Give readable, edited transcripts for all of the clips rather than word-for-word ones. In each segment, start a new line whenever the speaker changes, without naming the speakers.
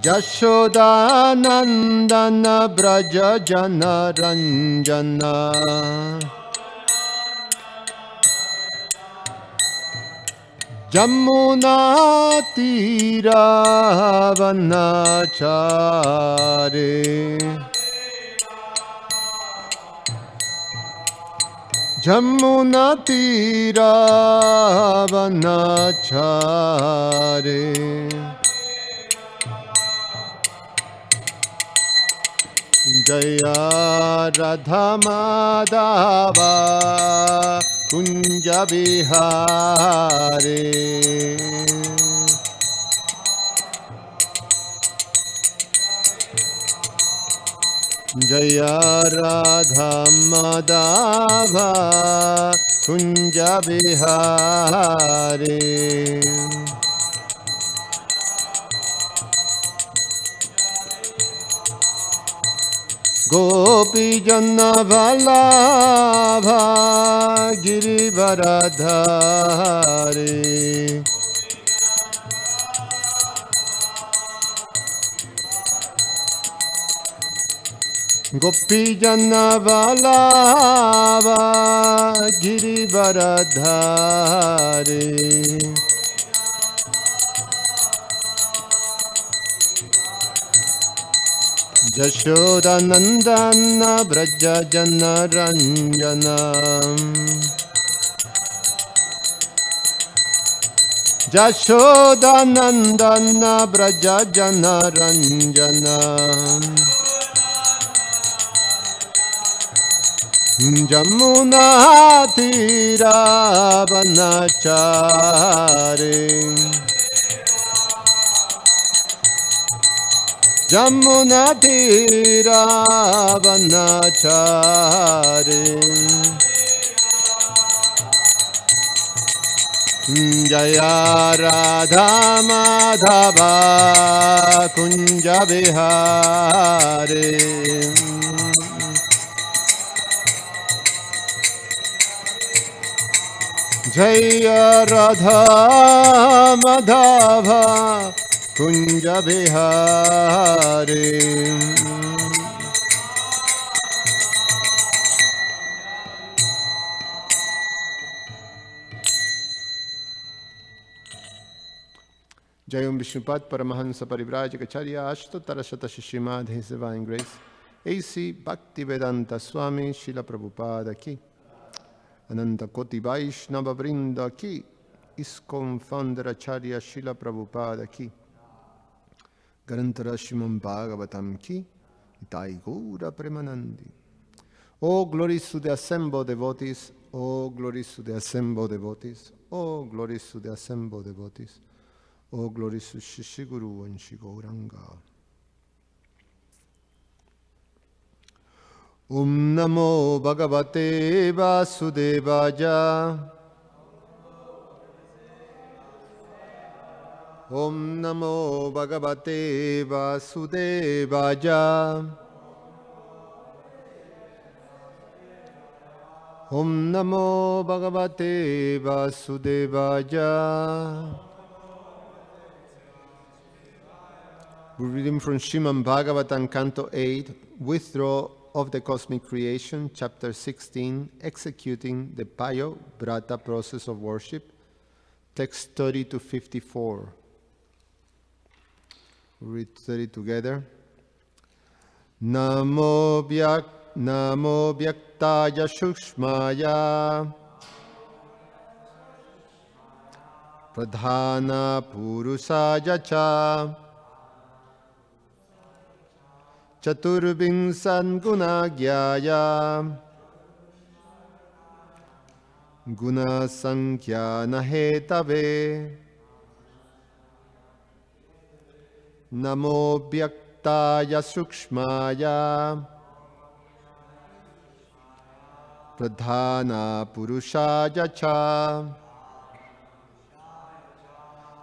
Jashodanandana Braja Jana Ranjana Jamuna Tira Vanachare Jamuna Tira Vanachare Jaya Radha Madhava Kunja Vihare Jaya Radha Madhava Kunja Vihare Gopi Jana Vallabha Girivaradhari Gopi Jana Vallabha Girivaradhari Jashodanandana Braja Jana Ranjana Jashodanandana Braja Jana Ranjana Jamuna Tira Vanachare Jamuna Tira Vanachare Jaya Radha Madhava Kunja Vihare Jaya Radha Madhava Kunja Vihare Jayam Vishnupad Paramahansa Parivrajacharya Ashtotara Shata Shishimad His Divine Grace A.C. Bhaktivedanta Swami Srila Prabhupada Ki Ananta Koti Vaishnava Vrinda Ki ISKCON Founder Acharya Srila Prabhupada Ki Garantara Srimad Bhagavatam Ki Itai Gaura Premanandi. Oh, glories to the assembled devotees. Oh, glories to the assembled devotees. Oh, glories to the assembled devotees. Oh, glories to Shri Guru and Shri Gauranga. Namo Bhagavate Vasudevaya. Namo Bhagavate Vasudevaya. Namo Bhagavate Vasudevaya. We're reading from Srimad Bhagavatam, Canto 8, Withdrawal of the Cosmic Creation, Chapter 16, Executing the Payo Brata Process of Worship, text 30 to 54. We'll read 30 together. Namo Bhyaktaya Shukshmaya Pradhana Purusaya Cha Chaturvinsan Gunagyaya Guna Sankhya Hetave Namo Bhyaktaya Sukshmaya Pradhana Purushaya Cha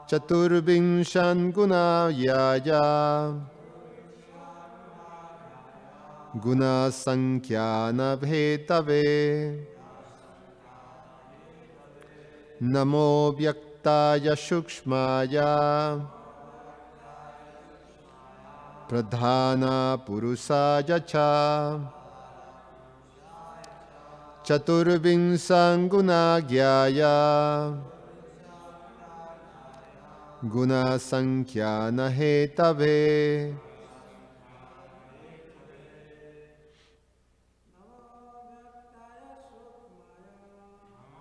Chaturvinshan Gunagyaya Guna Sankhya Hetave Namo Bhyaktaya Shukshmaya Pradhana Purusaya Cha Chaturvinsang Gunagyaya Guna Sankhya Hetave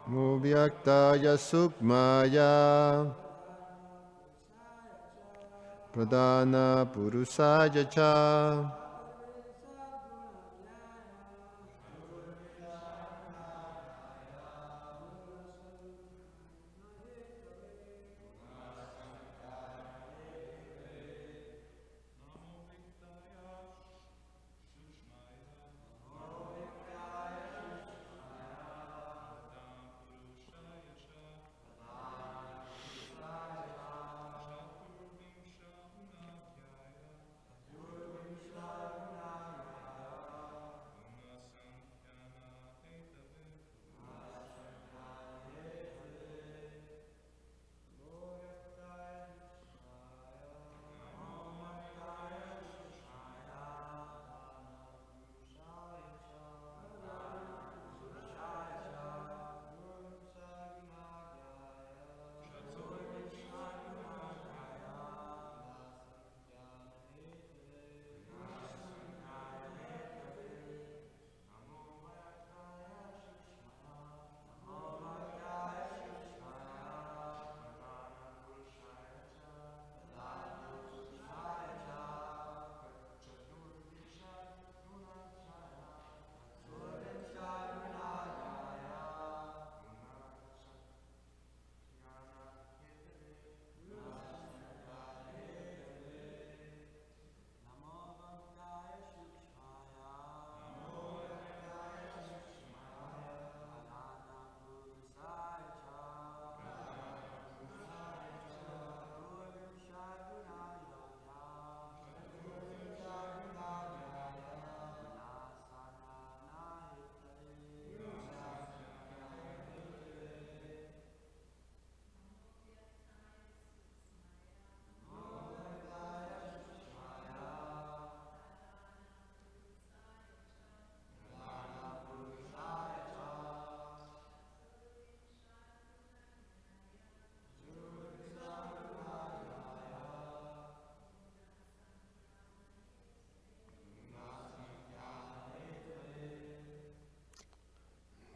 Mubhyaktaya Sukmaya Pradhana Purusaya Cha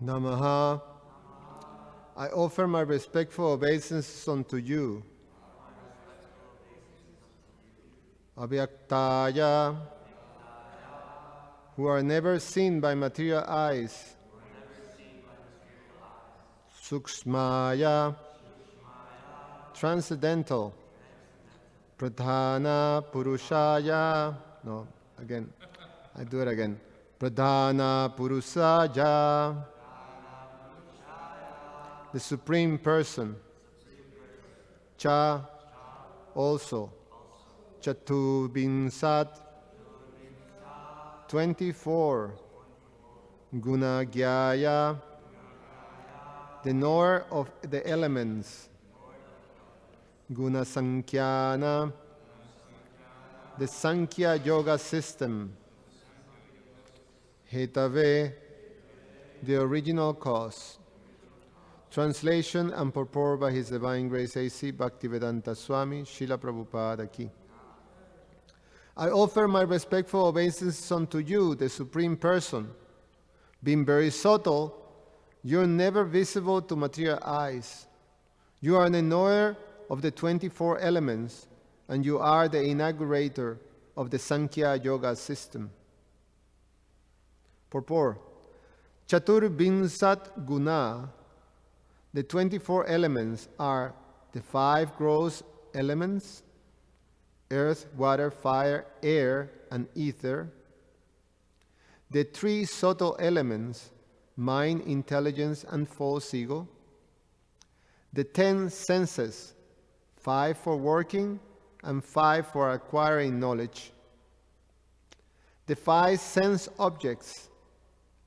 Namaha. I offer my respectful obeisances unto you, Abhyaktaya, who are never seen by material eyes, Sukshmaya, transcendental, Pradhana Purushaya, no, again, I do it again, Pradhana Purusaya, the Supreme Person, Cha, also, Chatubinsat, 24, Gunagyaya, the knower of the elements, Guna Sankhya, the Sankhya Yoga system, Hetave, the original cause. Translation and purport by His Divine Grace A.C. Bhaktivedanta Swami, Srila Prabhupada Ki. I offer my respectful obeisances unto you, the Supreme Person. Being very subtle, you are never visible to material eyes. You are the knower of the 24 elements, and you are the inaugurator of the Sankhya Yoga system. Purport. Chaturvinsat Guna, the 24 elements are the 5 gross elements, earth, water, fire, air, and ether. The 3 subtle elements, mind, intelligence, and false ego. The 10 senses, 5 for working and 5 for acquiring knowledge. The 5 sense objects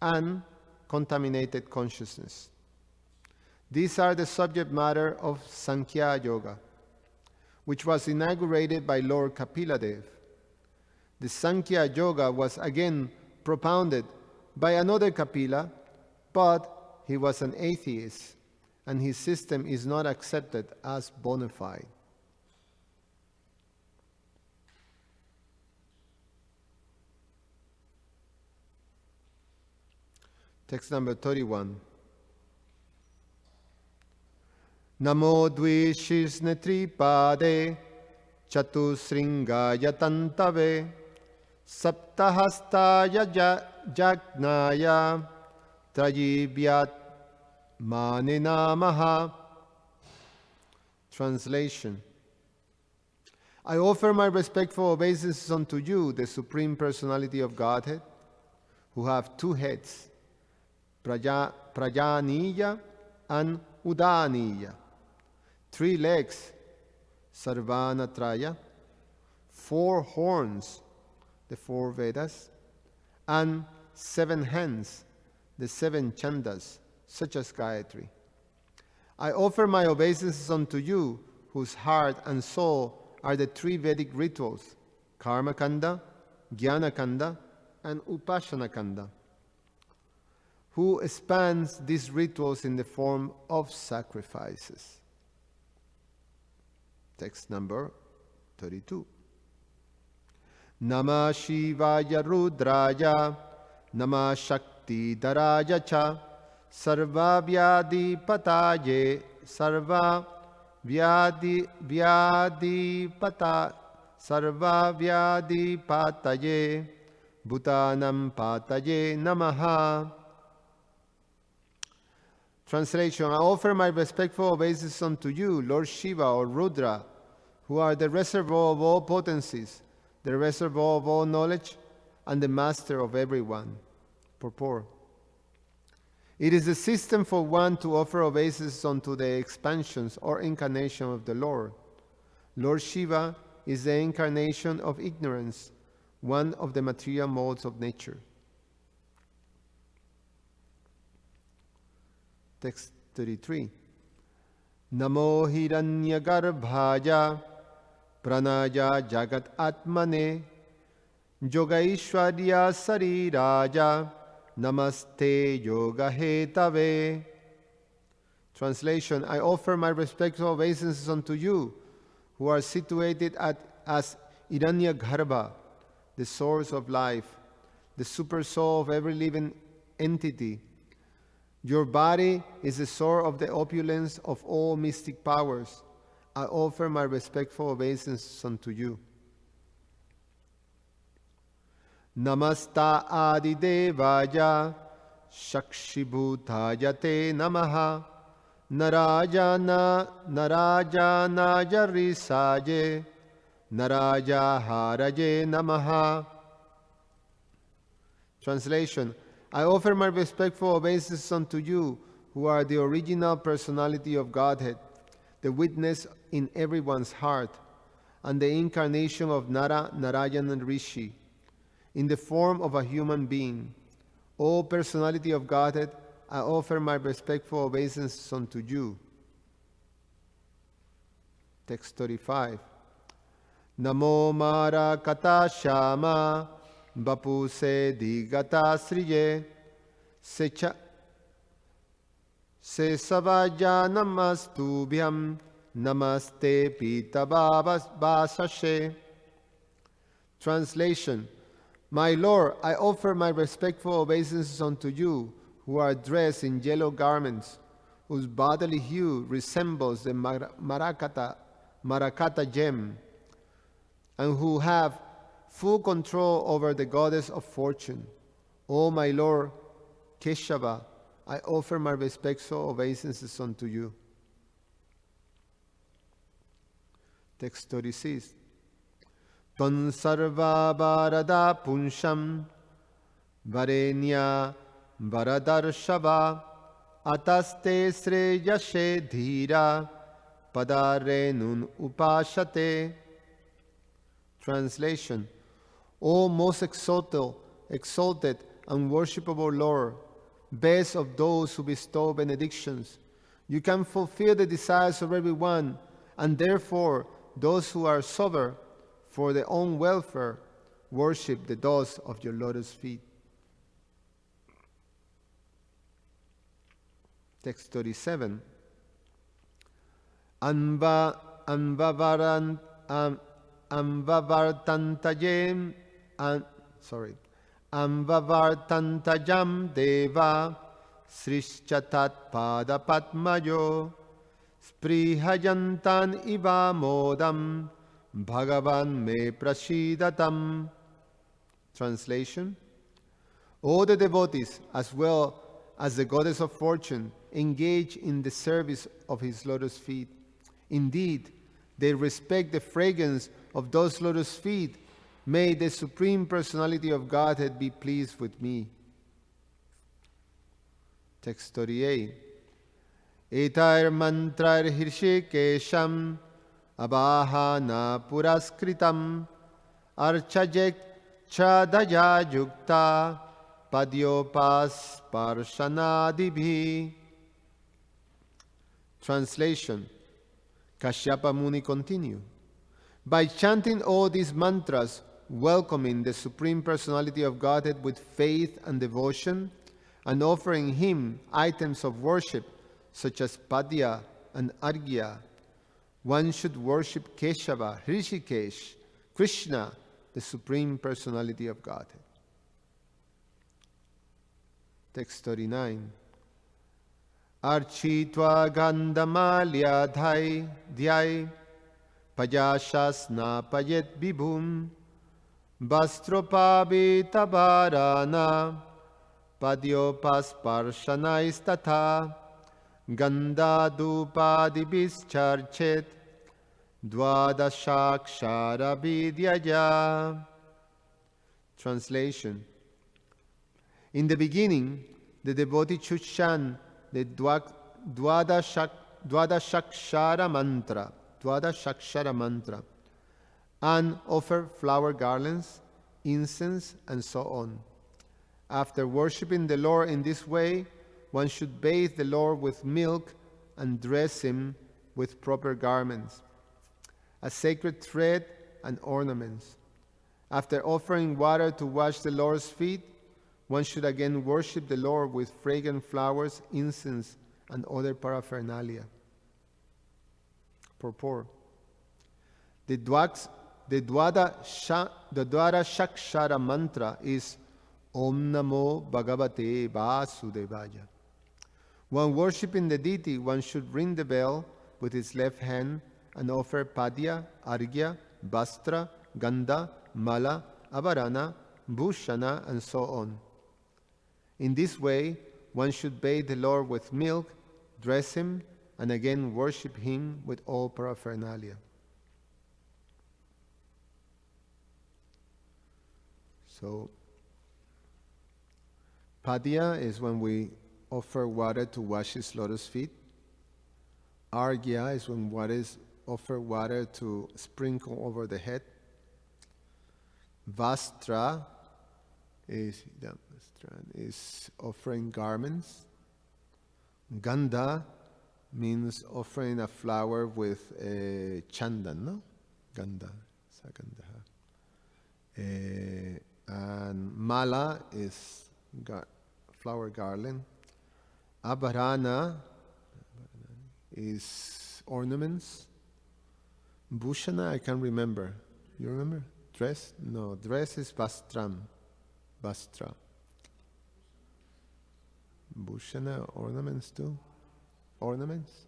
and contaminated consciousness. These are the subject matter of Sankhya Yoga, which was inaugurated by Lord Kapila Dev. The Sankhya Yoga was again propounded by another Kapila, but he was an atheist, and his system is not accepted as bona fide. Text number 31. Namo dvishisne tripade chatusringaya tantave saptahastaya jagnaya trajivyat mane namaha. Translation. I offer my respectful obeisances unto you, the Supreme Personality of Godhead, who have two heads, Prajaniya and Udaniya, 3 legs, Sarvanatraya, 4 horns, the 4 Vedas, and 7 hands, the 7 Chandas, such as Gayatri. I offer my obeisances unto you, whose heart and soul are the 3 Vedic rituals, Karma Kanda, Jnana Kanda, and Upasana Kanda, who spans these rituals in the form of sacrifices. Text number 32. Namah Shivaya Rudraya, Namah Shakti Daraya Cha, Sarva Vyadi Pataye, Sarva Vyadi Pataye, Bhutanam Pataye Namaha. Translation. I offer my respectful obeisances unto you, Lord Shiva or Rudra, who are the reservoir of all potencies, the reservoir of all knowledge, and the master of everyone. Purport. It is the system for one to offer obeisances unto the expansions or incarnation of the Lord. Lord Shiva is the incarnation of ignorance, one of the material modes of nature. Text 33. Namo Hiranyagarbhaya Pranaya Jagat Atmane Yogaishwarya Sariraja Namaste Yoga Hetave. Translation. I offer my respectful obeisances unto you, who are situated as Hiranyagarbha, the source of life, the super soul of every living entity. Your body is the source of the opulence of all mystic powers. I offer my respectful obeisances unto you. Namasta Adidevaya Shakshibhutaya Te Namaha Narayana Yarisaye Naraja Haraye Namaha. Translation. I offer my respectful obeisances unto you, who are the original personality of Godhead, the witness in everyone's heart, and the incarnation of Narayana Rishi, in the form of a human being. O personality of Godhead, I offer my respectful obeisances unto you. Text 35. Namo Mara Kata Shama Bapuse Digata Sriye Secha Se Savaya Namastubhyam Namaste Pita Basashe. Translation. My Lord, I offer my respectful obeisances unto you, who are dressed in yellow garments, whose bodily hue resembles the Marakata gem, and who have full control over the goddess of fortune. O my Lord Keshava, I offer my respectful obeisances unto you. Text 36. Tvan sarva varada punsham varenya varadarshava ataste sreyashe dhira padarenun upashate. Translation. O most exalted and worshipable Lord, best of those who bestow benedictions, you can fulfill the desires of everyone, and therefore those who are sober for their own welfare worship the dust of your lotus feet. Text 37. Anvavartantajam deva srishchatat pada padmayo sprihayantan iva modam bhagavan me prasidatam. Translation. All the devotees, as well as the goddess of fortune, engage in the service of his lotus feet. Indeed, they respect the fragrance of those lotus feet. May the Supreme Personality of Godhead be pleased with me. Text 38. Etair mantrair hirshikesham abahana puraskritam archajek chadaya yukta padyopas parshanadibhi. Translation. Kashyapa Muni continued. By chanting all these mantras, welcoming the Supreme Personality of Godhead with faith and devotion, and offering Him items of worship such as Padya and Arghya, one should worship Keshava, Hrishikesh, Krishna, the Supreme Personality of Godhead. Text 39. Architva gandamalya dhyai pajashas na payet vibhum Vastropabita varana padyopas parshanaistata ganda dupadibhischarchet dvadashakshara vidyaya. Translation. In the beginning, the devotee should chant the Dwadashakshara mantra, and offer flower garlands, incense, and so on. After worshipping the Lord in this way, one should bathe the Lord with milk and dress him with proper garments, a sacred thread, and ornaments. After offering water to wash the Lord's feet, one should again worship the Lord with fragrant flowers, incense, and other paraphernalia. Purport. The Dwada Shakshara mantra is Om Namo Bhagavate Vasudevaya. When worshipping the deity, one should ring the bell with his left hand and offer Padya, Arghya, Vastra, Gandha, Mala, Avarana, Bhushana, and so on. In this way, one should bathe the Lord with milk, dress him, and again worship him with all paraphernalia. So, Padya is when we offer water to wash his lotus feet. Arghya is when offer water to sprinkle over the head. Vastra is offering garments. Gandha means offering a flower with chandan, no? Gandha, sagandha. And mala is flower garland. Abharana is ornaments. Bhushana, I can't remember. You remember? Dress? No, dress is vastram. Vastra. Bhushana, ornaments too? Ornaments?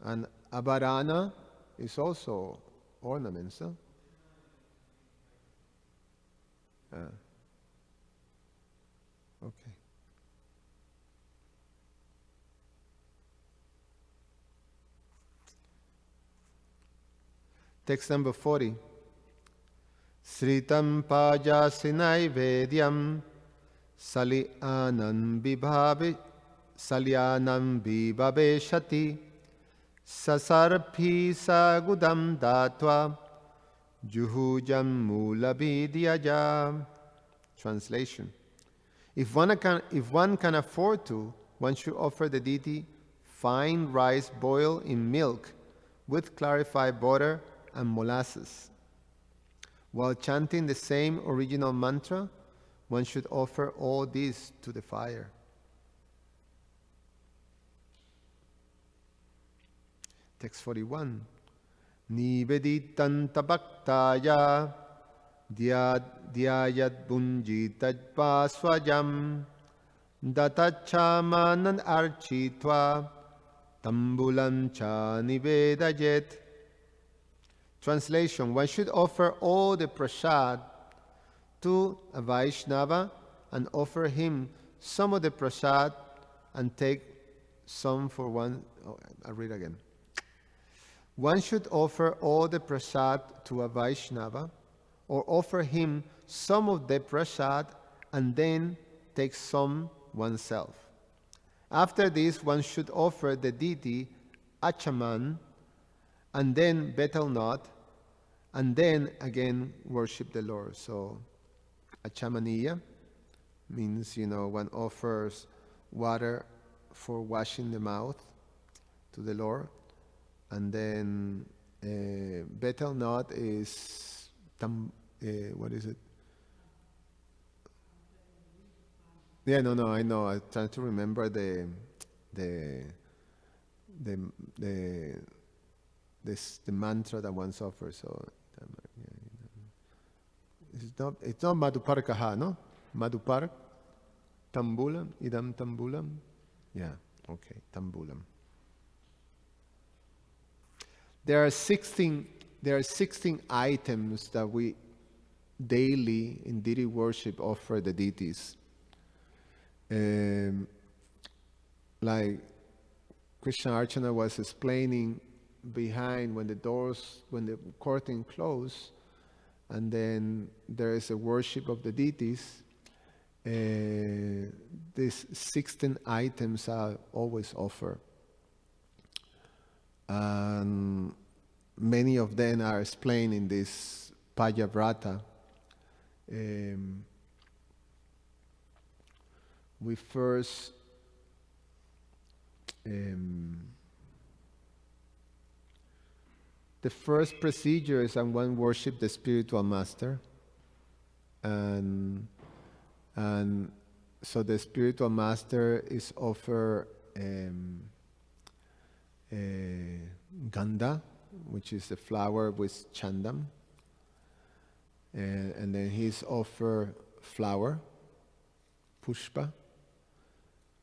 And Abharana is also ornaments, huh? Okay. Text number 40. Sritam pajasinai vedyam salyanam vibhaveshati sasarphi sagudam datva juhujam mula vidyaja. Translation. If one can afford to, one should offer the deity fine rice boiled in milk with clarified butter and molasses. While chanting the same original mantra, one should offer all this to the fire. Text 41. Niveditan tabaktaya dhyayat bunjitajpa swajam datachamanan architva tambulam cha nivedajet. Translation: one should offer all the prasad to a Vaishnava and offer him some of the prasad and take some for one. I'll read again. One should offer all the prasad to a Vaishnava or offer him some of the prasad and then take some oneself. After this, one should offer the deity Achaman and then betel nut, and then again worship the Lord. So, Achamaniya means, one offers water for washing the mouth to the Lord, and then betel nut is what is it? Yeah, no, I know. I'm trying to remember the mantra that one offers. So it's not Madhuparkaha, no? Madhupark, Tambulam, Idam Tambulam. Yeah, okay, Tambulam. There are 16 items that we daily in deity worship offer the deities. Like Krishna Archana was explaining behind when the curtain closed, and then there is a worship of the deities. These 16 items are always offered. And many of them are explained in this Pajavrata. We first the first procedure is when one worship the spiritual master, and so the spiritual master is offered ganda, which is the flower with chandam, and then he's offered flower, pushpa,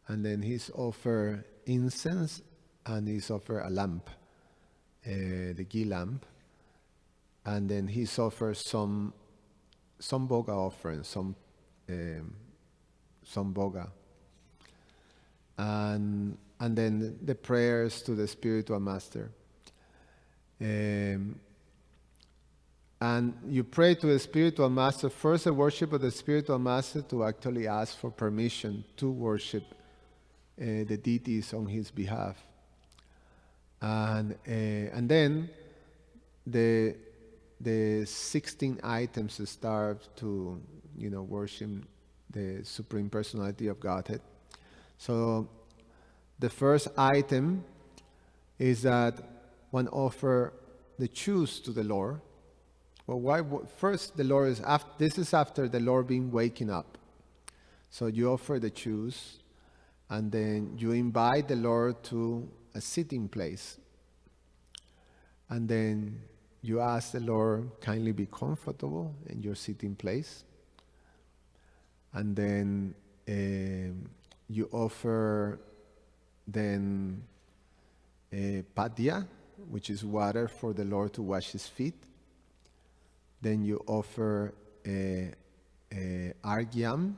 and then he's offered incense, and he's offered a lamp, the ghee lamp, and then he's offered some boga offering, some boga, and then the prayers to the spiritual master. And you pray to the spiritual master, first the worship of the spiritual master to actually ask for permission to worship the deities on his behalf. And then the 16 items start to worship the Supreme Personality of Godhead. So the first item is that one offer the shoes to the Lord. Well, first the Lord is after. This is after the Lord being waking up. So you offer the shoes, and then you invite the Lord to a sitting place, and then you ask the Lord kindly be comfortable in your sitting place, and then you offer then padya, which is water for the Lord to wash his feet. Then you offer argyam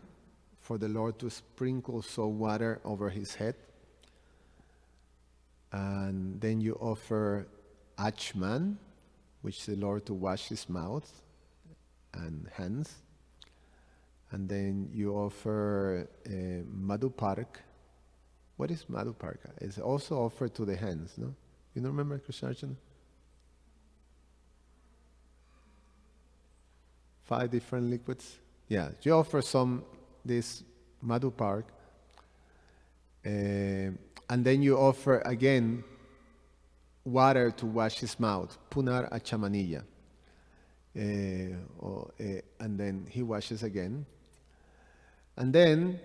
for the Lord to sprinkle salt water over his head. And then you offer achman, which is the Lord to wash his mouth and hands. And then you offer madhupark. What is madhuparka? It's also offered to the hands, no? You don't remember, Krishnarchana? 5 different liquids. Yeah, you offer this madhupark, and then you offer again water to wash his mouth, punar achamaniya. and then he washes again. And then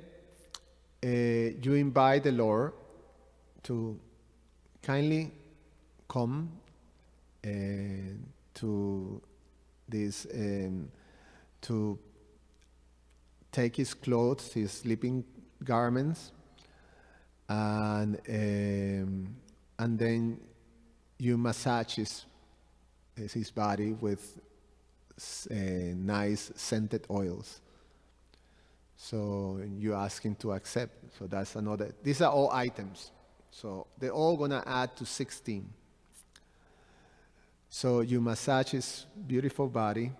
you invite the Lord to kindly come to this, to take his clothes, his sleeping garments, and then you massage his body with nice scented oils. So you ask him to accept. So that's another. These are all items. So they're all gonna add to 16. So you massage his beautiful body,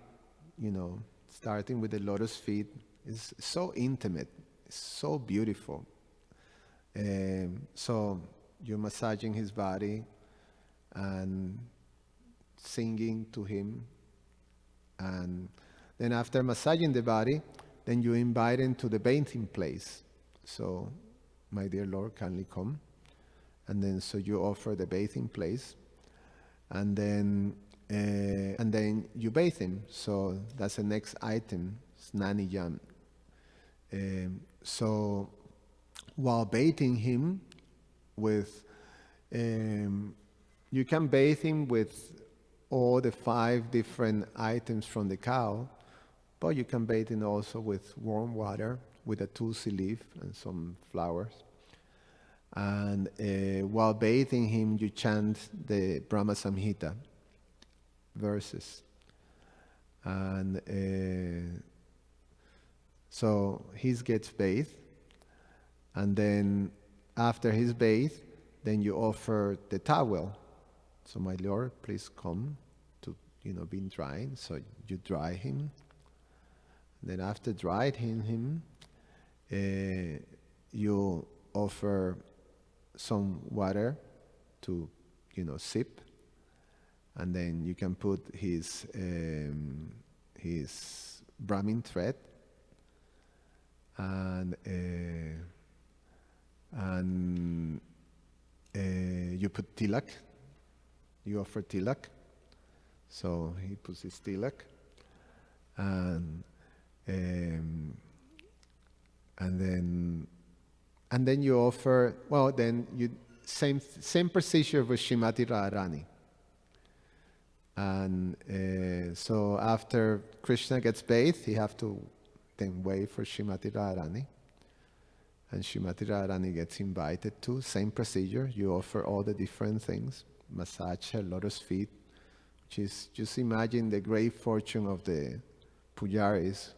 starting with the lotus feet. It's so intimate. It's so beautiful. So you're massaging his body and singing to him. And then after massaging the body, then you invite him to the bathing place. So, my dear Lord, kindly come. And then so you offer the bathing place. And then you bathe him. So that's the next item, Snaniyam. So while bathing him with, you can bathe him with all the 5 different items from the cow, but you can bathe him also with warm water, with a tulsi leaf and some flowers. And while bathing him, you chant the Brahma Samhita verses. And so he gets bathed, and then after his bath, then you offer the towel. So my Lord, please come to, be dried. So you dry him. Then after drying him, you offer some water to, sip, and then you can put his Brahmin thread, and you put tilak. You offer tilak, so he puts his tilak, and then you offer. Well, then you same procedure with Srimati Radharani. And so after Krishna gets bathed, he have to then wait for Srimati Radharani. And Srimati Radharani gets invited to, same procedure. You offer all the different things, massage her lotus feet, which is, just imagine the great fortune of the pujaris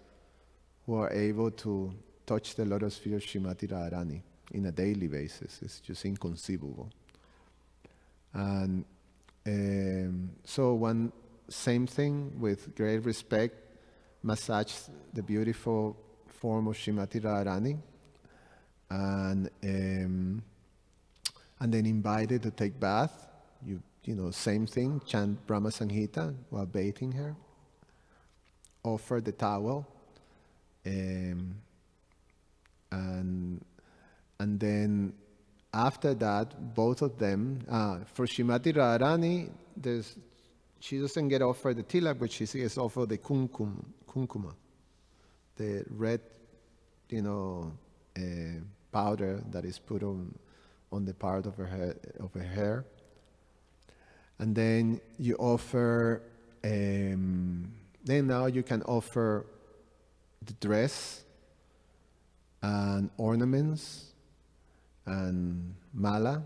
who are able to touch the lotus feet of Srimati Radharani in a daily basis. It's just inconceivable. And so one same thing, with great respect, massage the beautiful form of Srimati Radharani, and then invited to take bath. Same thing, chant Brahma Samhita while bathing her. Offer the towel, and then after that, both of them, for Srimati Radharani, she doesn't get offered the tilak, but she gets offered the kumkuma, the red, powder that is put on the part of her hair. And then you offer, then now you can offer the dress and ornaments and mala.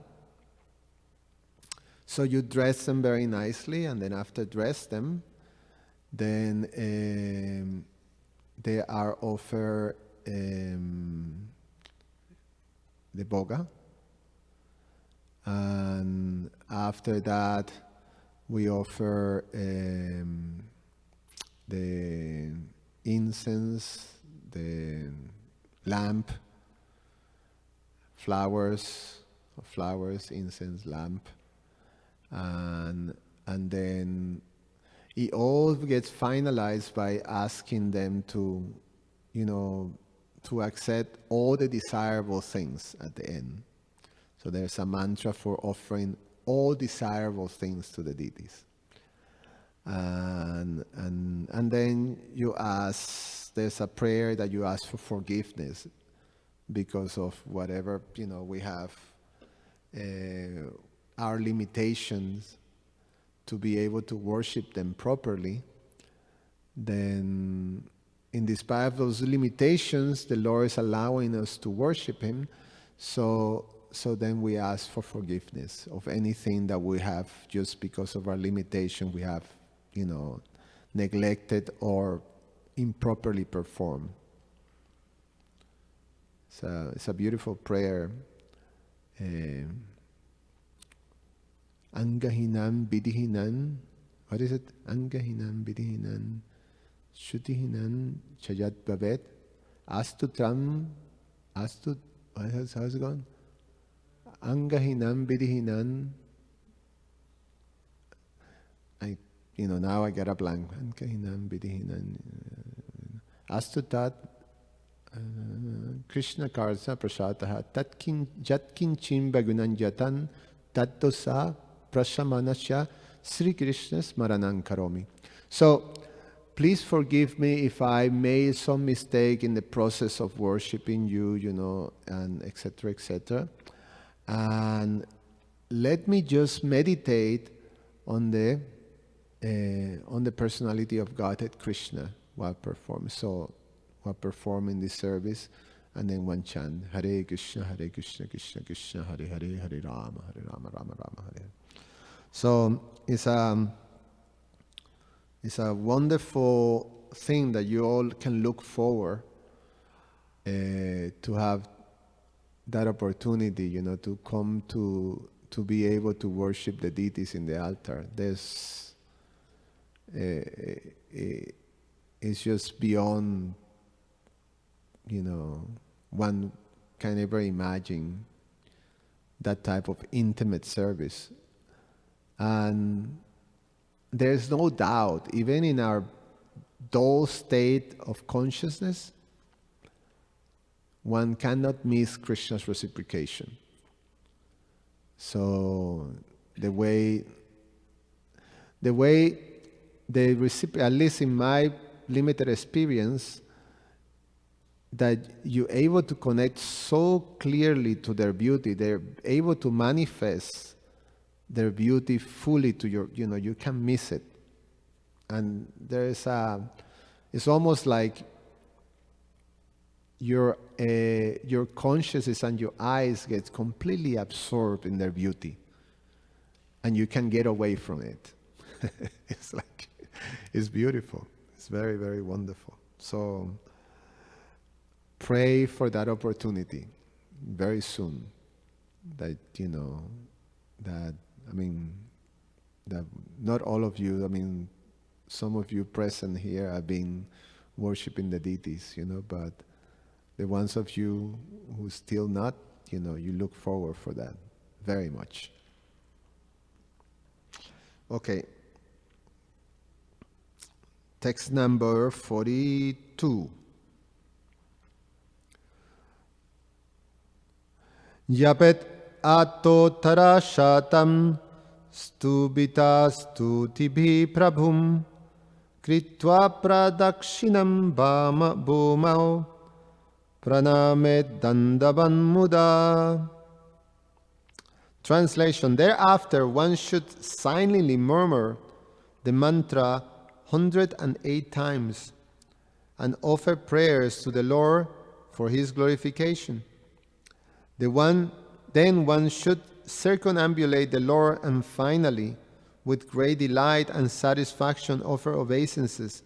So you dress them very nicely, and then after dress them, then they are offered the boga. And after that, we offer the incense, the lamp, flowers, incense, lamp, and then it all gets finalized by asking them to, to accept all the desirable things at the end. So there's a mantra for offering all desirable things to the deities. And then you ask, there's a prayer that you ask for forgiveness because of whatever, we have our limitations to be able to worship them properly. Then in despite of those limitations, the Lord is allowing us to worship Him. So then we ask for forgiveness of anything that we have just because of our limitation we have, neglected or improperly performed. So it's a beautiful prayer. Angahinan Bidihinan. What is it? Angahinan Bidihinan Shutihinan Chayat Babet Astutram Astut. How's it going? Angahinan Bidihinan. Now I get a blank. Angahinan Bidihinan Astutat Krishna Karsa Prashataha Tatkin Jatkin Chim Bagunan Jatan Tattosa Prashamanasya Sri Krishna Smaranam Karomi. So please forgive me if I made some mistake in the process of worshiping you, and etc., etc. And let me just meditate on the personality of Godhead Krishna while performing. So while performing this service, and then one chant Hare Krishna, Krishna Krishna, Hare Hare, Hare Rama, Rama Rama, Hare. So it's a wonderful thing that you all can look forward to have that opportunity, to come to be able to worship the deities in the altar. It's just beyond, one can ever imagine that type of intimate service. And there's no doubt, even in our dull state of consciousness, one cannot miss Krishna's reciprocation. So the way at least in my limited experience, that you're able to connect so clearly to their beauty, they're able to manifest their beauty fully to your, you can't miss it. And it's almost like your consciousness and your eyes get completely absorbed in their beauty, and you can get away from it. It's beautiful. It's very, very wonderful. So pray for that opportunity very soon. That that not all of you, some of you present here have been worshiping the deities, but the ones of you who still not, you look forward for that very much. Okay. Text number 42. Yapet atotara shatam stubita stutibhi prabhum kritva pradakshinam bhumau pranamet dandavan muda. Translation: thereafter one should silently murmur the mantra 108 times and offer prayers to the Lord for His glorification. Then one should circumambulate the Lord, and finally, with great delight and satisfaction, offer obeisances,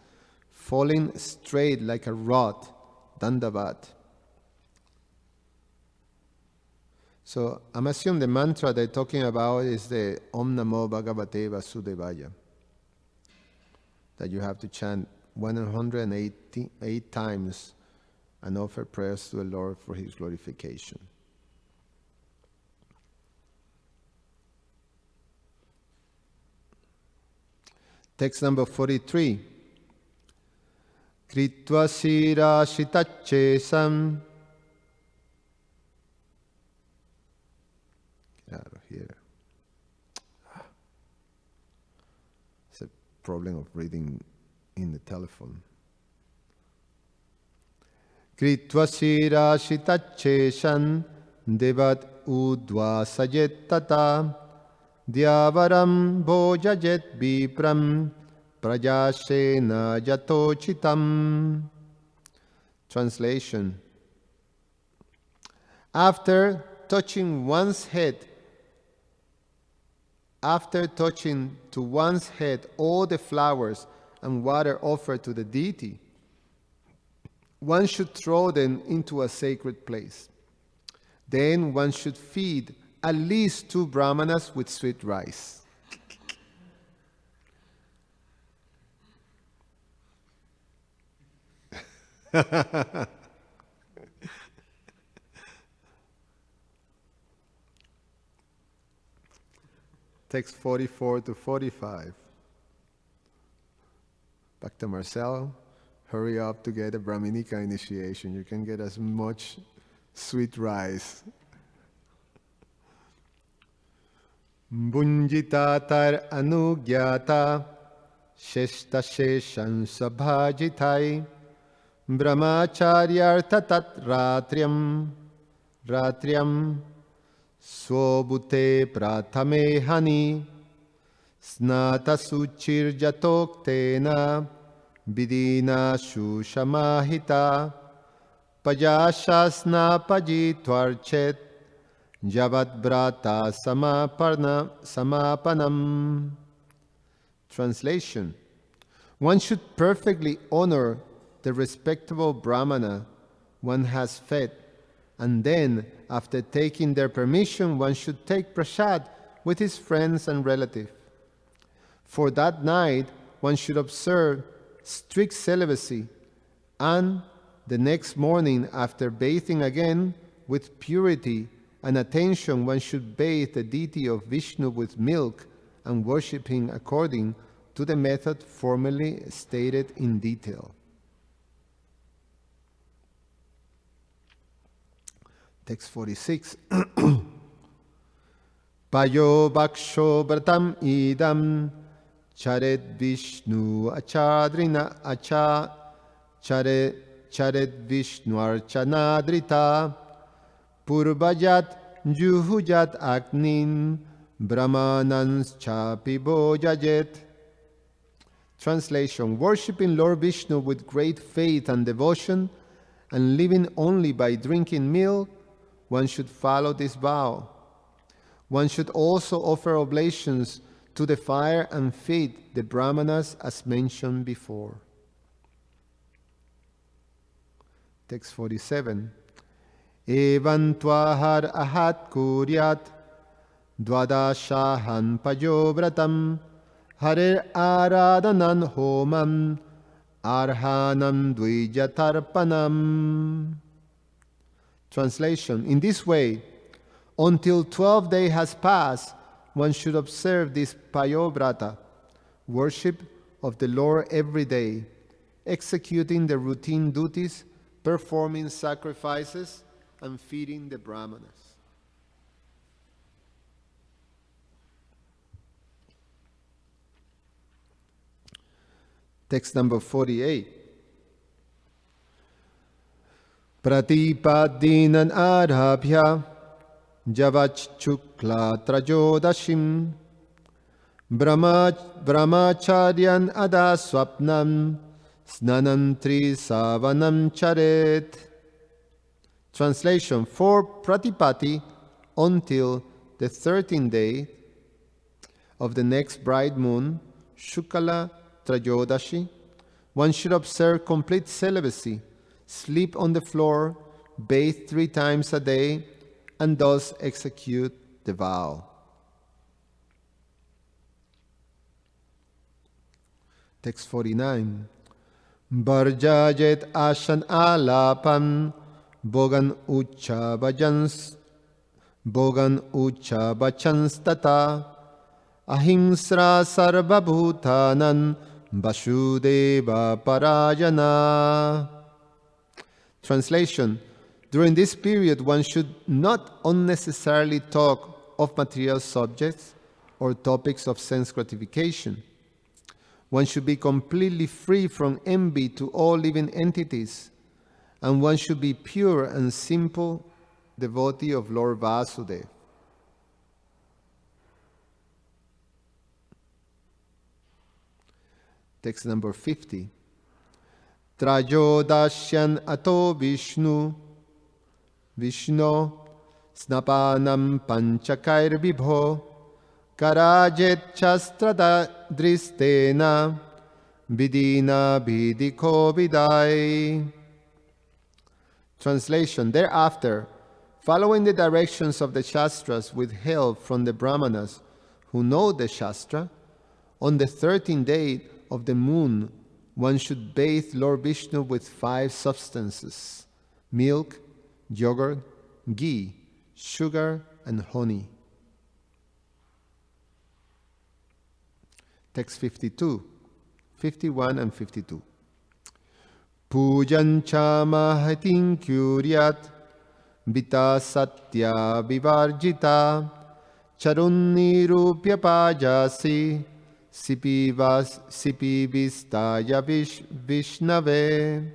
falling straight like a rod, dandavat. So I'm assuming the mantra they're talking about is the Om Namo Bhagavate Vasudevaya, that you have to chant 188 times and offer prayers to the Lord for His glorification. Text number 43. Kritva sira shitachesam. Get out of here. problem of reading in the telephone. Kritva shira shitacheshan devat udva sajet tata Dyavaram bhojajet vipram prajashena jatochitam. Translation. After touching to one's head all the flowers and water offered to the deity, one should throw them into a sacred place. Then one should feed at least 2 brahmanas with sweet rice. Text 44 to 45. Bhakta Marcel, hurry up to get a Brahminica initiation. You can get as much sweet rice. Bunjita tar anugyata sheshta sheshan sabhajitai brahmacharyartha tat ratriam swabute prathame hani snata suchirjatoktena vidina shushamahita pajashasna pajitvarchet Javat Brata Samapanam. Translation. One should perfectly honor the respectable Brahmana one has fed, and then, after taking their permission, one should take prasad with his friends and relatives. For that night, one should observe strict celibacy, and the next morning, after bathing again with purity and attention, one should bathe the deity of Vishnu with milk and worship him according to the method formally stated in detail. Text 46. Payo Bhaksho Vratam Idam Charet Vishnu Achadrina Charet Vishnu Archanadrita Purvajat Juhujat Agnin Brahmanans Chapi Bojajet. Translation. Worshipping Lord Vishnu with great faith and devotion and living only by drinking milk, one should follow this vow. One should also offer oblations to the fire and feed the Brahmanas as mentioned before. Text 47. Evan tvahar ahat kuryat dvadashahan pajobratam harir aradanan homam arhanam dvijatarpanam. Translation. In this way, until 12 days has passed, one should observe this payobrata, worship of the Lord every day, executing the routine duties, performing sacrifices, and feeding the Brahmanas. Text number 48. Pratipadinan arabhya javach chukla trajodashim brahmacharyan adaswapnam snanantri savanam charet. Translation. For Pratipati, until the 13th day of the next bright moon, Shukala Trajodashi, one should observe complete celibacy, sleep on the floor, bathe 3 times a day, and thus execute the vow. Text 49. Barjajet ashan alapam Bogan ucha bachans tata ahimsra sarvabhutanan vasudeva parajana. Translation. During this period, one should not unnecessarily talk of material subjects or topics of sense gratification. one should be completely free from envy to all living entities, and one should be pure and simple devotee of Lord Vasudeva. Text number 50. Trajodashyan ato Vishnu snapanam panchakair vibho karajet chastrada dristena vidina vidiko vidai. Translation. Thereafter, following the directions of the Shastras with help from the Brahmanas who know the Shastra, on the 13th day of the moon, one should bathe Lord Vishnu with 5 substances: milk, yogurt, ghee, sugar, and honey. Text 52, 51 and 52. Pujancha mahatin kuryat vita satya vivarjita charunni rupya pajasi sipi vistaya vishnave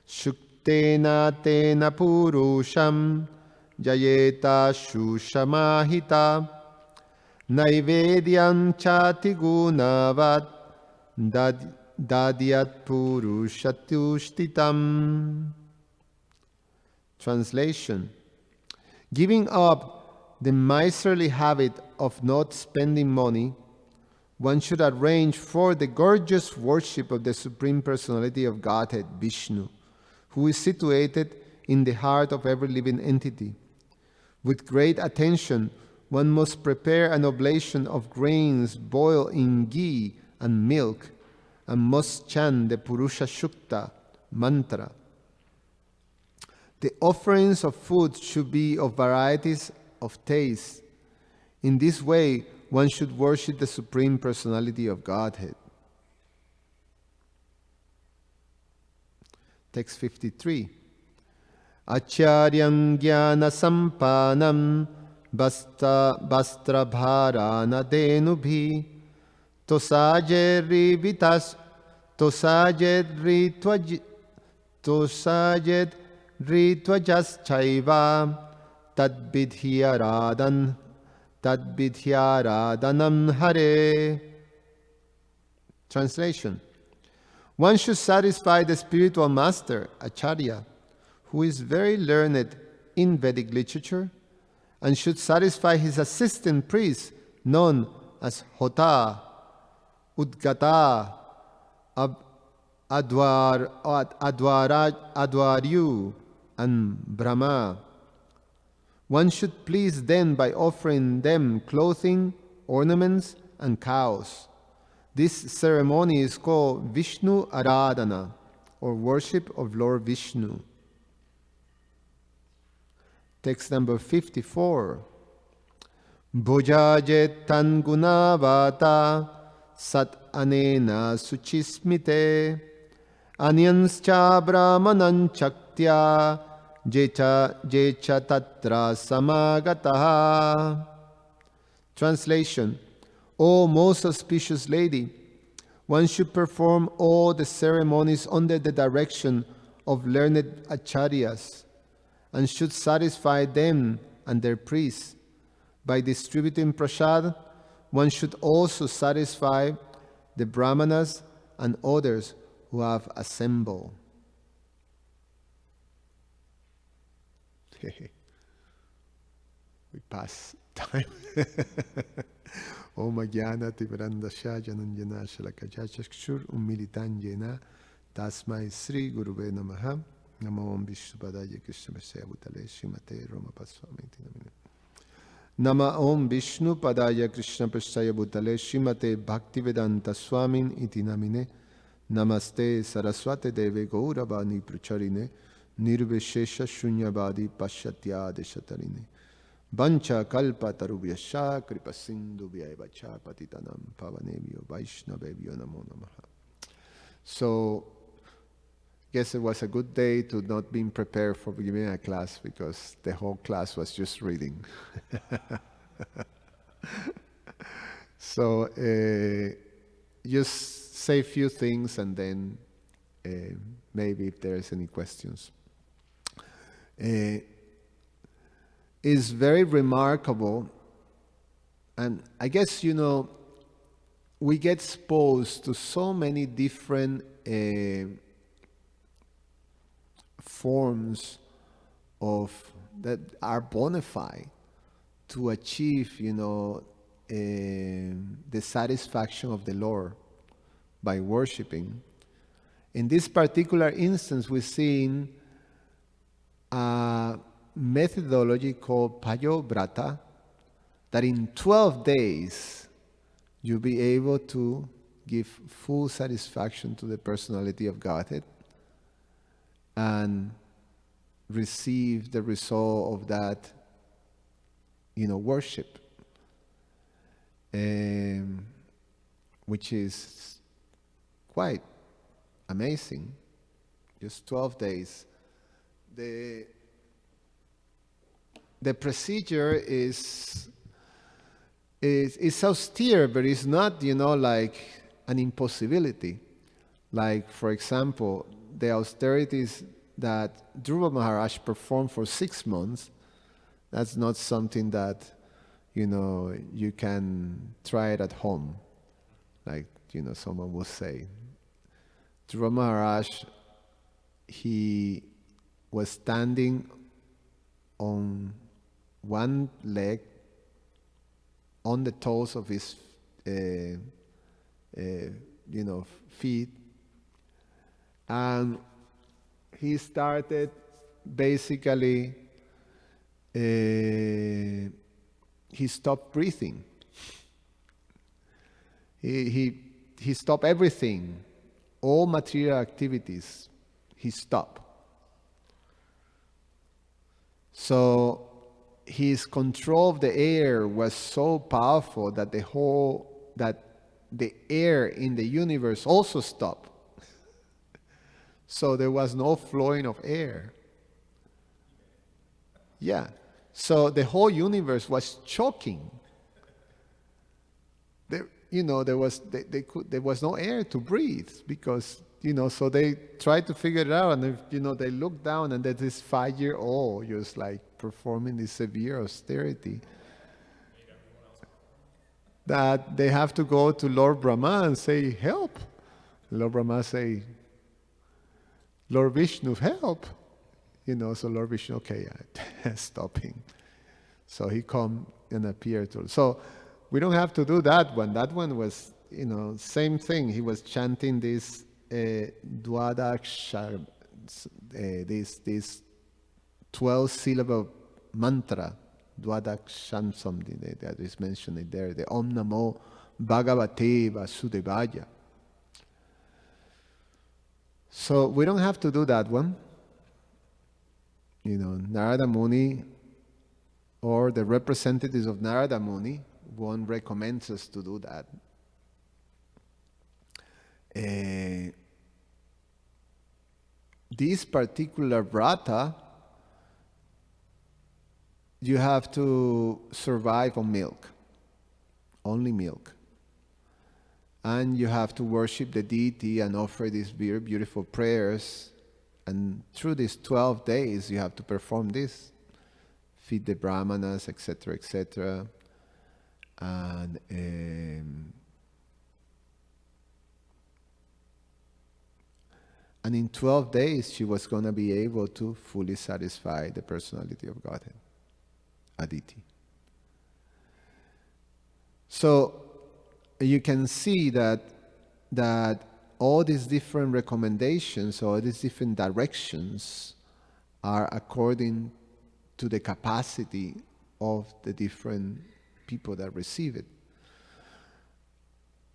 shuktena tena purusham jayeta shushamahita naivedyam chati gunavat dadyat purushatushtitam. Translation. Giving up the miserly habit of not spending money, one should arrange for the gorgeous worship of the Supreme Personality of Godhead, Vishnu, who is situated in the heart of every living entity. With great attention, one must prepare an oblation of grains boiled in ghee and milk, and must chant the Purusha Shukta mantra. The offerings of food should be of varieties of taste. In this way, one should worship the Supreme Personality of Godhead. Text 53. Acharyam jnana sampanam bastra bharana denubhi tosajer ritvajas chaiva tadvidhyaradhanam hare. Translation. One should satisfy the spiritual master, Acharya, who is very learned in Vedic literature, and should satisfy his assistant priest, known as Hota, Udgata, Adwaryu, and Brahma. One should please them by offering them clothing, ornaments, and cows. This ceremony is called Vishnu Aradhana, or worship of Lord Vishnu. Text number 54. Bhujajet tan gunavata sat anena suchismite anyanscha brahmanan chaktya jecha tatra samagataha. Translation. O most auspicious lady, one should perform all the ceremonies under the direction of learned acharyas, and should satisfy them and their priests. By distributing prasad, one should also satisfy the brahmanas and others who have assembled. We pass time. Om Jnana Tivrandasya Jananjana Shalakajachakshur Umilitanjena Tasmai Sri Gurube Namaha Namo Om Vishnupadaya Krishna Mesaya Bhutale Srimate Roma Paswamiti Namine Nama Om Vishnu Padaya Krishna Prasaya Bhutale Srimate Bhaktivedanta Swamin Iti Namine Namaste Saraswate Deve Gauravani Pracharine Nirvishesha Shunyavadi Pashatya Deshatarine Vancha kalpa tarubhyascha kripa sindhu vyaivacha patitanam pavanebhyo vaishnavebhyo namo namaha. So, guess it was a good day to not being prepared for giving a class, because the whole class was just reading. So, just say a few things and then maybe if there's any questions. Is very remarkable, and I guess, we get exposed to so many different forms of that are bona fide to achieve, the satisfaction of the Lord by worshiping. In this particular instance, we're seeing a methodology called Payobrata, that in 12 days you'll be able to give full satisfaction to the personality of Godhead and receive the result of that, worship, which is quite amazing. Just 12 days. The procedure is austere, but it's not, like an impossibility. Like, for example, the austerities that Dhruva Maharaj performed for 6 months, that's not something that, you can try it at home. Like, someone will say. Dhruva Maharaj, he was standing on one leg on the toes of his feet, and he started basically he stopped breathing. He stopped everything, all material activities he stopped. So his control of the air was so powerful that the air in the universe also stopped. So there was no flowing of air. Yeah. So the whole universe was choking. There was no air to breathe because, so they tried to figure it out, and they looked down and there's this 5-year-old just like performing this severe austerity that they have to go to Lord Brahma and say, help. Lord Brahma say, Lord Vishnu, help. So Lord Vishnu, okay, stopping. So he come and appeared to. So we don't have to do that one. That one was, same thing. He was chanting this Dwadakshar, this 12-syllable mantra, Dwadaksham, something that is mentioned there, the Om Namo Bhagavate Vasudevaya. So we don't have to do that one. Narada Muni or the representatives of Narada Muni won't recommend us to do that. This particular vrata, you have to survive on milk, only milk. And you have to worship the deity and offer these very beautiful prayers. And through these 12 days, you have to perform this, feed the brahmanas, etc., etc. And in 12 days, she was going to be able to fully satisfy the personality of Godhead, Aditi. So you can see that all these different recommendations, all these different directions are according to the capacity of the different people that receive it.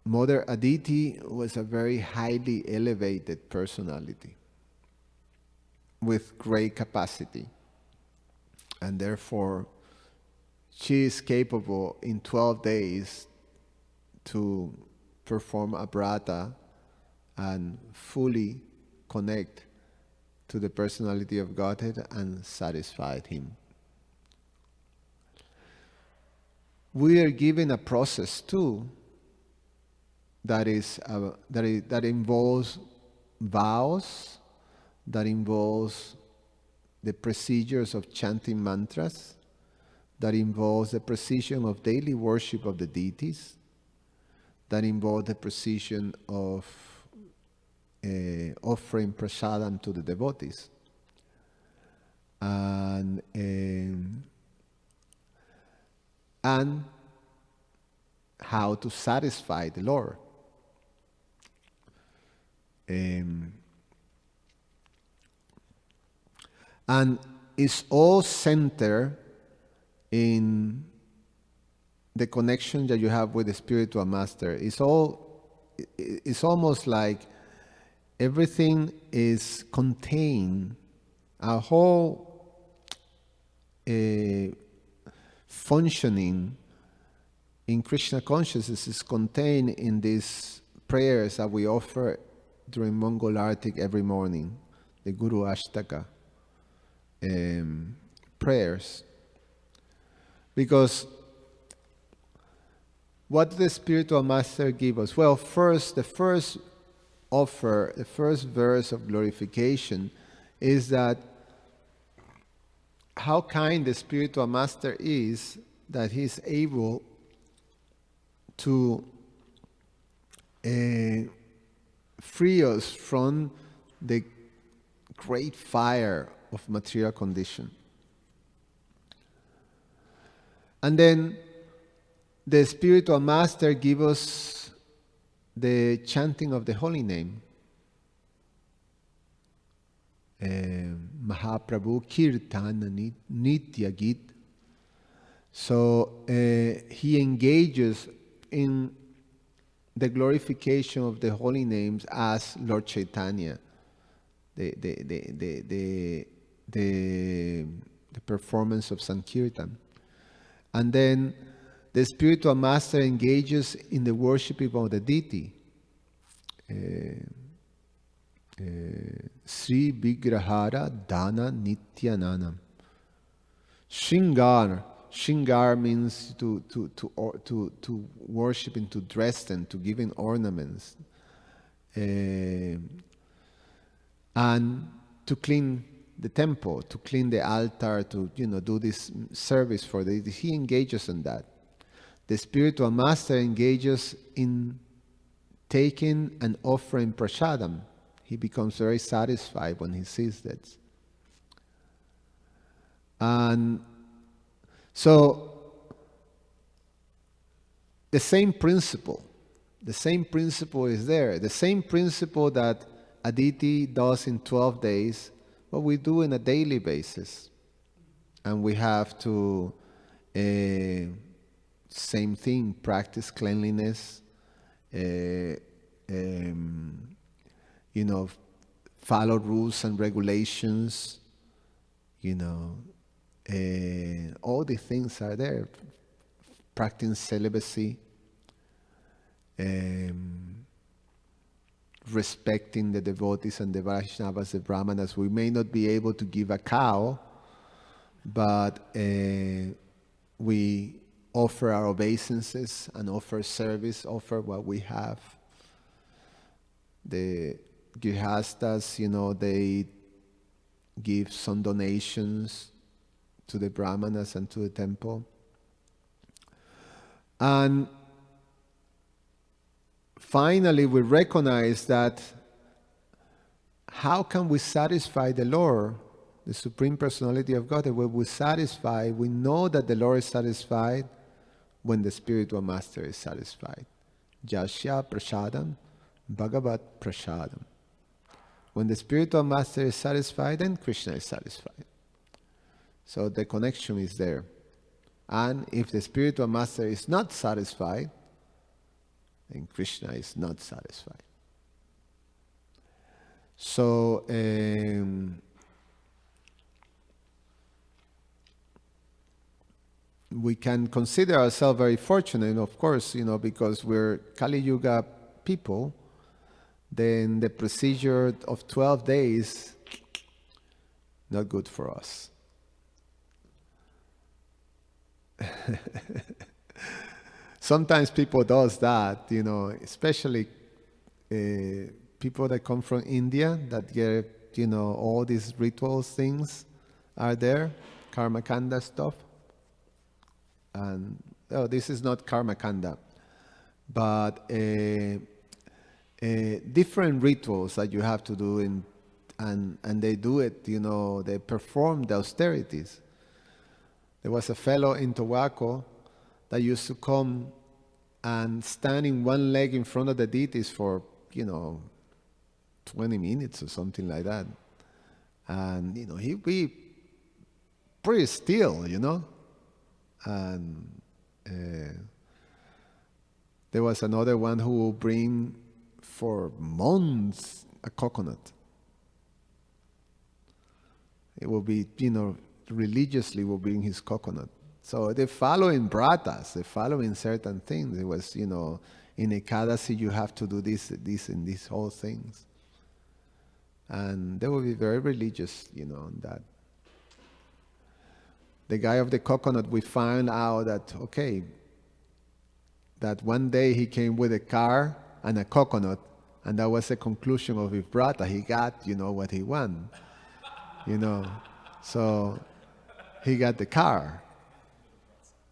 Mother Aditi was a very highly elevated personality with great capacity, and therefore she is capable in 12 days to perform a brata and fully connect to the personality of Godhead and satisfy Him. We are given a process too that involves vows, that involves the procedures of chanting mantras, that involves the precision of daily worship of the deities, that involves the precision of offering prasadam to the devotees, and how to satisfy the Lord. And it's all centered in the connection that you have with the spiritual master. It's almost like everything is contained. Our whole functioning in Krishna consciousness is contained in these prayers that we offer during Mongol Artik every morning, the Guru Ashtaka prayers. Because what did the spiritual master give us? Well, first, the first offer, the first verse of glorification is that how kind the spiritual master is that he's able to free us from the great fire of material condition. And then the spiritual master gives us the chanting of the holy name. Mahaprabhu Kirtana Nitya Git. So he engages in the glorification of the holy names as Lord Chaitanya, the performance of Sankirtan. And then the spiritual master engages in the worshiping of the deity. Sri Vigrahara Dana Nityananam. Shingar means to worship and to dress them, to give in ornaments, and to clean the temple, to clean the altar, to do this service for the. He engages in that. The spiritual master engages in taking and offering prasadam. He becomes very satisfied when he sees that. And so the same principle is there. The same principle that Aditi does in 12 days, what we do on a daily basis. And we have to, same thing, practice cleanliness, follow rules and regulations, all the things are there. Practice celibacy, respecting the devotees and the Vaishnavas, the Brahmanas. We may not be able to give a cow, but we offer our obeisances and offer service, offer what we have. The Grihastas, they give some donations to the Brahmanas and to the temple. And finally, we recognize that how can we satisfy the Lord, the Supreme Personality of God? When we know that the Lord is satisfied when the spiritual master is satisfied. Jasya prasadam, Bhagavat prasadam. When the spiritual master is satisfied, then Krishna is satisfied. So the connection is there. And if the spiritual master is not satisfied, then Krishna is not satisfied. So we can consider ourselves very fortunate, of course, because we're Kali Yuga people. Then the procedure of 12 days, not good for us. sometimes people does that, you know, especially people that come from India that get, you know, all these rituals things are there, karma kanda stuff. And this is not karma kanda, but different rituals that you have to do and they do it, you know, they perform the austerities. There was a fellow in Tobacco that used to come and stand in one leg in front of the deities for, you know, 20 minutes or something like that. And, you know, he'd be pretty still, you know. And there was another one who will bring for months a coconut. It will be, you know, religiously will bring his coconut. So they're following bratas, they're following certain things. It was, you know, in Ekadasi you have to do this, and these whole things. And they will be very religious, you know, on that. The guy of the coconut, we found out that, okay, that one day he came with a car and a coconut, and that was the conclusion of his brata. He got, you know, what he wanted, you know. So he got the car.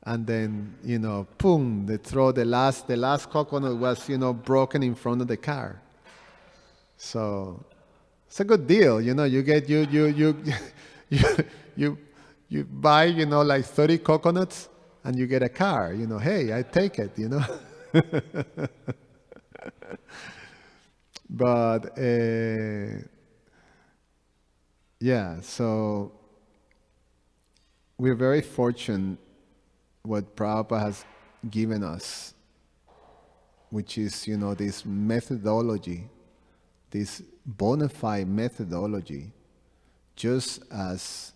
And then, you know, boom, the last coconut was, you know, broken in front of the car. So it's a good deal, you know. You get you buy, you know, like 30 coconuts and you get a car, you know. Hey, I take it, you know. But yeah, so we're very fortunate what Prabhupada has given us, which is, you know, this methodology, this bona fide methodology, just as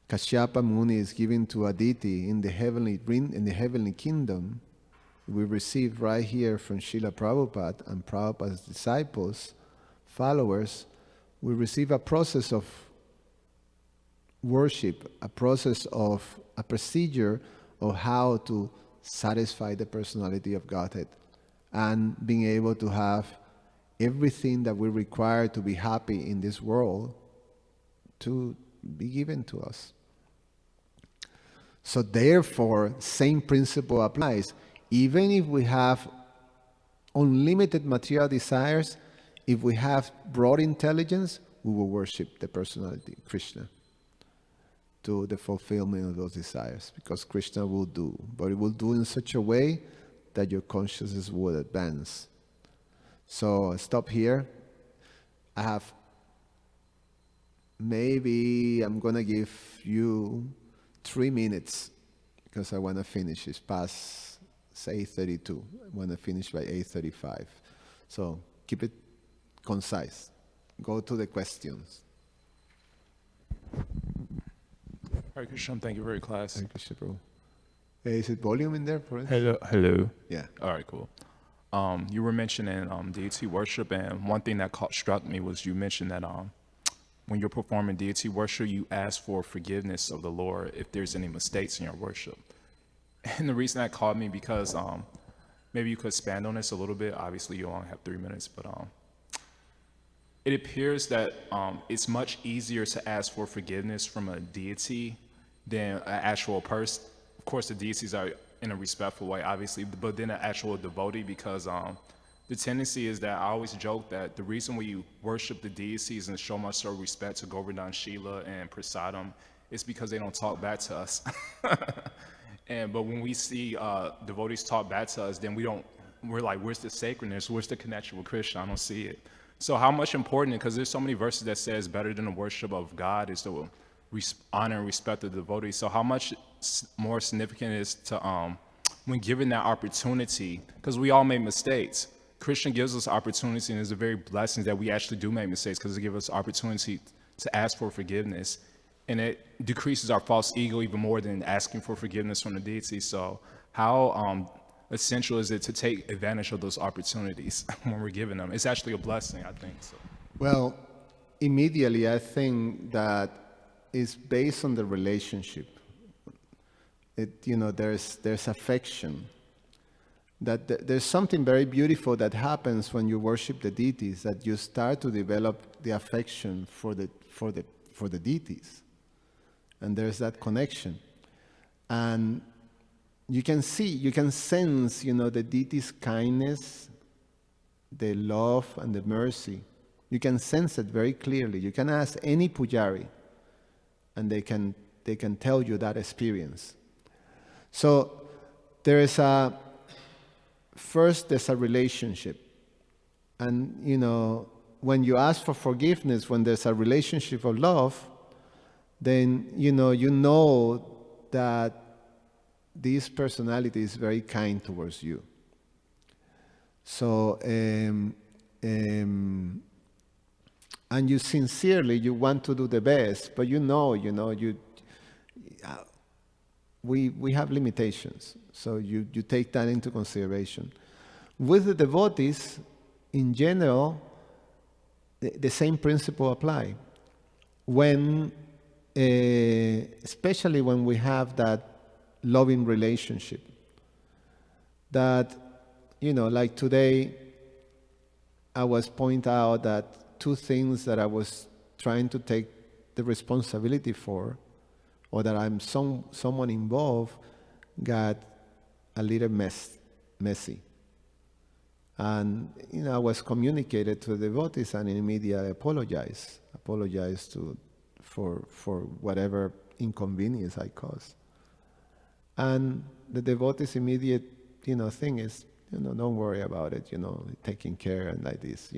Kashyapa Muni is given to Aditi in the heavenly kingdom, we receive right here from Srila Prabhupada and Prabhupada's disciples, followers, we receive a process of worship, a procedure of how to satisfy the personality of Godhead and being able to have everything that we require to be happy in this world to be given to us. So therefore, same principle applies. Even if we have unlimited material desires, if we have broad intelligence, we will worship the personality, Krishna, to the fulfillment of those desires, because Krishna will do, but it will do in such a way that your consciousness will advance. So I stop here. I have, maybe I'm going to give you 3 minutes because I want to finish. It's past 8:32. I want to finish by 8:35. So keep it concise. Go to the questions.
Hare Krishna, thank you for your class.
Hare Krishna, Prabhu. Is it volume in there for us?
Hello.
Yeah.
All right, cool. You were mentioning deity worship, and one thing that struck me was you mentioned that when you're performing deity worship, you ask for forgiveness of the Lord if there's any mistakes in your worship. And the reason that caught me because maybe you could expand on this a little bit. Obviously, you only have 3 minutes, but it appears that it's much easier to ask for forgiveness from a deity than an actual person. Of course, the deities are in a respectful way, obviously, but then an actual devotee, because the tendency is that I always joke that the reason we worship the deities and show much so respect to Govardhan Shila and Prasadam is because they don't talk back to us. But when we see devotees talk back to us, then we're like, where's the sacredness? Where's the connection with Krishna? I don't see it. So how much important, because there's so many verses that says better than the worship of God is to honor and respect the devotee. So how much more significant it is to, when given that opportunity, because we all make mistakes. Krishna gives us opportunity, and it's a very blessing that we actually do make mistakes, because it gives us opportunity to ask for forgiveness. And it decreases our false ego even more than asking for forgiveness from the deity. So how essential is it to take advantage of those opportunities when we're given them? It's actually a blessing, I think. So.
Well, immediately I think that it's based on the relationship. There's affection. that there's something very beautiful that happens when you worship the deities, that you start to develop the affection for the deities. And there's that connection. And you can sense, the deity's kindness, the love and the mercy. You can sense it very clearly. You can ask any pujari, and they can tell you that experience. So there's a relationship. And, when you ask for forgiveness, when there's a relationship of love, then, you know that this personality is very kind towards you. So, and you sincerely, you want to do the best, but we have limitations. So you take that into consideration. With the devotees, in general, the same principle apply. When, especially when we have that loving relationship, that, like today, I was pointing out that two things that I was trying to take the responsibility for, or that I'm someone involved, got a little messy. And, I was communicated to the devotees and immediately apologized for whatever inconvenience I caused. And the devotees' immediate, thing is, don't worry about it, taking care and like this.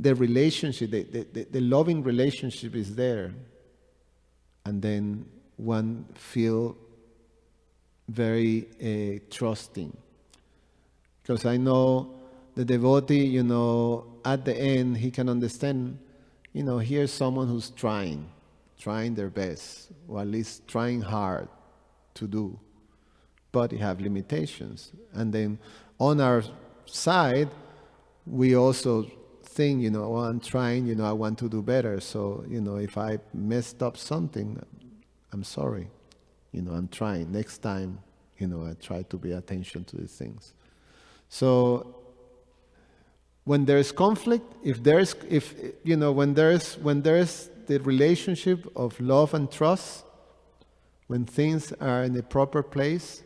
The relationship, the loving relationship is there. And then one feel very trusting. Because I know the devotee, at the end, he can understand, here's someone who's trying their best, or at least trying hard to do, but they have limitations. And then on our side, we also think, I'm trying, I want to do better. So, if I messed up something, I'm sorry. I'm trying. Next time, I try to pay attention to these things. So when there's conflict, when there's the relationship of love and trust, when things are in the proper place,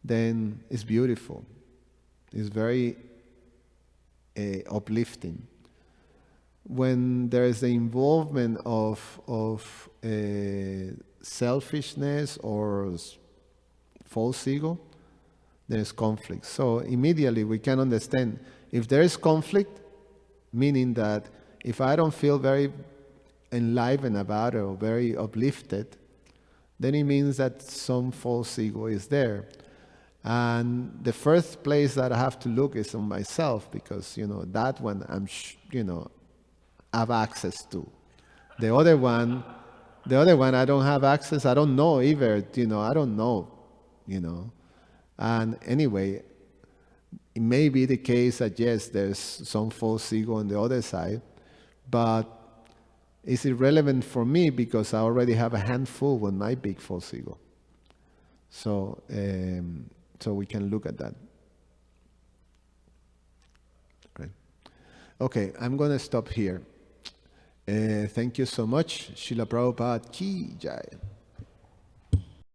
then it's beautiful. It's very uplifting. When there is the involvement of selfishness or false ego, there's conflict. So immediately we can understand, if there is conflict, meaning that if I don't feel very enlivened about it or very uplifted, then it means that some false ego is there. And the first place that I have to look is on myself, because that one have access to. The other one I don't have access. I don't know either. I don't know. And anyway, it may be the case that yes, there's some false ego on the other side, but it's irrelevant for me because I already have a handful with my big false ego. So, so we can look at that. Right. Okay, I'm going to stop here. Thank you so much. Srila Prabhupada Ki Jai.